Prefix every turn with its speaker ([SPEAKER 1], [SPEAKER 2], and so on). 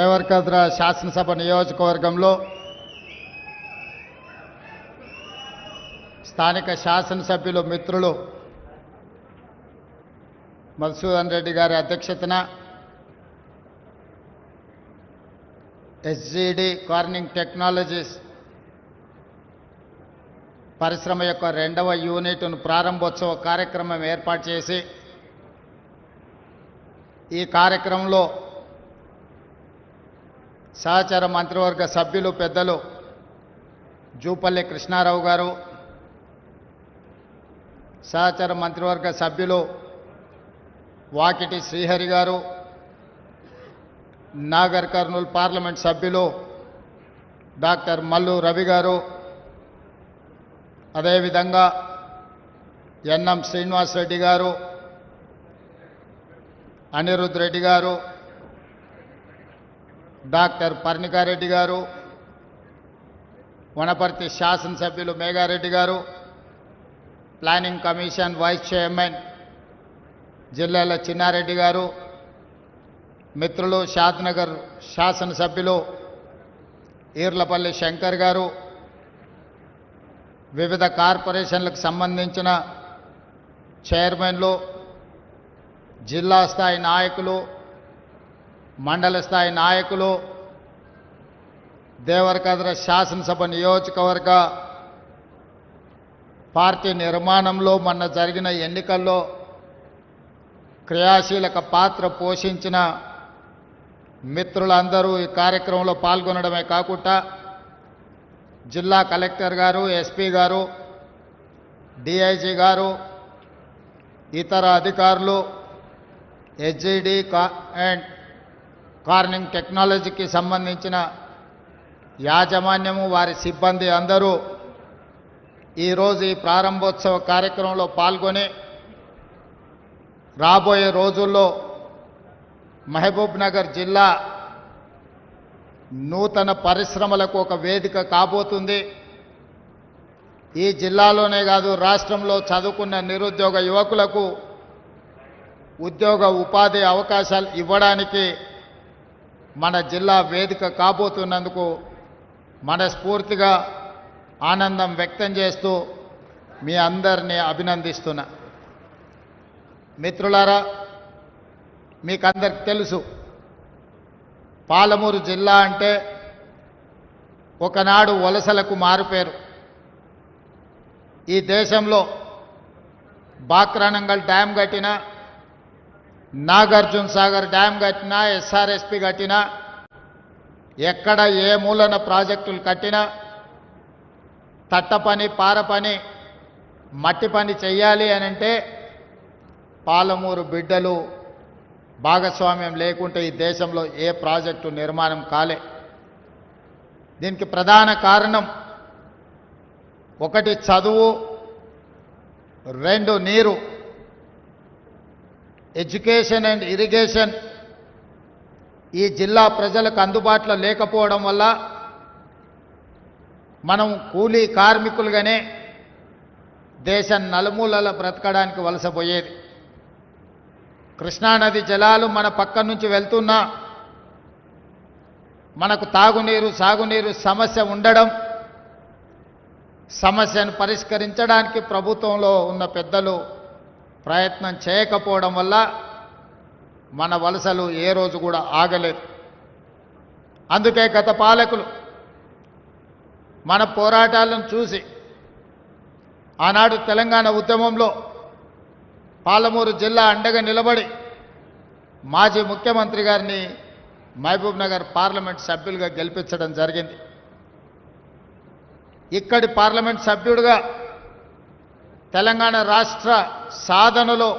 [SPEAKER 1] దేవరకద్ర శాసనసభ నియోజకవర్గంలో స్థానిక శాసనసభ్యులు మిత్రులు మధుసూదన్ రెడ్డి గారి అధ్యక్షతన ఎస్జీడి కార్నింగ్ టెక్నాలజీస్ పరిశ్రమ యొక్క 2వ యూనిట్ను ప్రారంభోత్సవ కార్యక్రమం ఏర్పాటు చేసి ఈ కార్యక్రమంలో సహచర మంత్రివర్గ సభ్యులు పెద్దలు జూపల్లి కృష్ణారావు గారు, సహచర మంత్రివర్గ సభ్యులు వాకిటి శ్రీహరి గారు, నాగర్ కర్నూలు పార్లమెంట్ సభ్యులు డాక్టర్ మల్లు రవి గారు, అదేవిధంగా ఎన్ఎం శ్రీనివాస్ రెడ్డి గారు, అనిరుద్ రెడ్డి గారు, డాక్టర్ పర్ణికారెడ్డి గారు, వనపర్తి శాసనసభ్యులు మేఘారెడ్డి గారు, ప్లానింగ్ కమిషన్ వైస్ చైర్మన్ జిల్లాల చిన్నారెడ్డి గారు, మిత్రులు షాద్నగర్ శాసనసభ్యులు ఈర్లపల్లి శంకర్ గారు, వివిధ కార్పొరేషన్లకు సంబంధించిన చైర్మన్లు, జిల్లా స్థాయి నాయకులు, మండల స్థాయి నాయకులు, దేవరకద్ర శాసనసభ నియోజకవర్గ పార్టీ నిర్మాణంలో మొన్న జరిగిన ఎన్నికల్లో క్రియాశీలక పాత్ర పోషించిన మిత్రులందరూ ఈ కార్యక్రమంలో పాల్గొనడమే కాకుండా జిల్లా కలెక్టర్ గారు, ఎస్పీ గారు, డిఐజీ గారు, ఇతర అధికారులు, ఎస్జీడి అండ్ కార్నింగ్ టెక్నాలజీకి సంబంధించిన యాజమాన్యము, వారి సిబ్బంది అందరూ ఈరోజు ఈ ప్రారంభోత్సవ కార్యక్రమంలో పాల్గొని రాబోయే రోజుల్లో మహబూబ్ నగర్ జిల్లా నూతన పరిశ్రమలకు ఒక వేదిక కాబోతుంది. ఈ జిల్లాలోనే కాదు, రాష్ట్రంలో చదువుకున్న నిరుద్యోగ యువకులకు ఉద్యోగ ఉపాధి అవకాశాలు ఇవ్వడానికి మన జిల్లా వేదిక కాబోతున్నందుకు మనస్ఫూర్తిగా ఆనందం వ్యక్తం చేస్తూ మీ అందరినీ అభినందిస్తున్నా. మిత్రులారా, మీకందరికి తెలుసు, పాలమూరు జిల్లా అంటే ఒకనాడు వలసలకు మారుపేరు. ఈ దేశంలో బాక్రానంగల్ డ్యామ్ కట్టినా, నాగార్జున సాగర్ డ్యామ్ కట్టినా, ఎస్ఆర్ఎస్పి కట్టినా, ఎక్కడ ఏ మూలన ప్రాజెక్టులు కట్టినా తట్ట పని, పార పని, మట్టి పని చెయ్యాలి అనంటే పాలమూరు బిడ్డలు భాగస్వామ్యం లేకుంటే ఈ దేశంలో ఏ ప్రాజెక్టు నిర్మాణం కాలే. దీనికి ప్రధాన కారణం 1 చదువు, 2 నీరు. ఎడ్యుకేషన్ అండ్ ఇరిగేషన్ ఈ జిల్లా ప్రజలకు అందుబాటులో లేకపోవడం వల్ల మనం కూలీ కార్మికులుగానే దేశం నలుమూలల బ్రతకడానికి వలసపోయేది. కృష్ణానది జలాలు మన పక్క నుంచి వెళ్తున్నా మనకు తాగునీరు, సాగునీరు సమస్య ఉండడం, సమస్యను పరిష్కరించడానికి ప్రభుత్వంలో ఉన్న పెద్దలు ప్రయత్నం చేయకపోవడం వల్ల మన వలసలు ఏ రోజు కూడా ఆగలేదు. అందుకే గత పాలకులు మన పోరాటాలను చూసి ఆనాడు తెలంగాణ ఉద్యమంలో పాలమూరు జిల్లా అండగా నిలబడి మాజీ ముఖ్యమంత్రి గారిని మహబూబ్ నగర్ పార్లమెంట్ సభ్యులుగా గెలిపించడం జరిగింది. ఇక్కడి పార్లమెంట్ సభ్యుడిగా తెలంగాణ రాష్ట్ర సాధనలో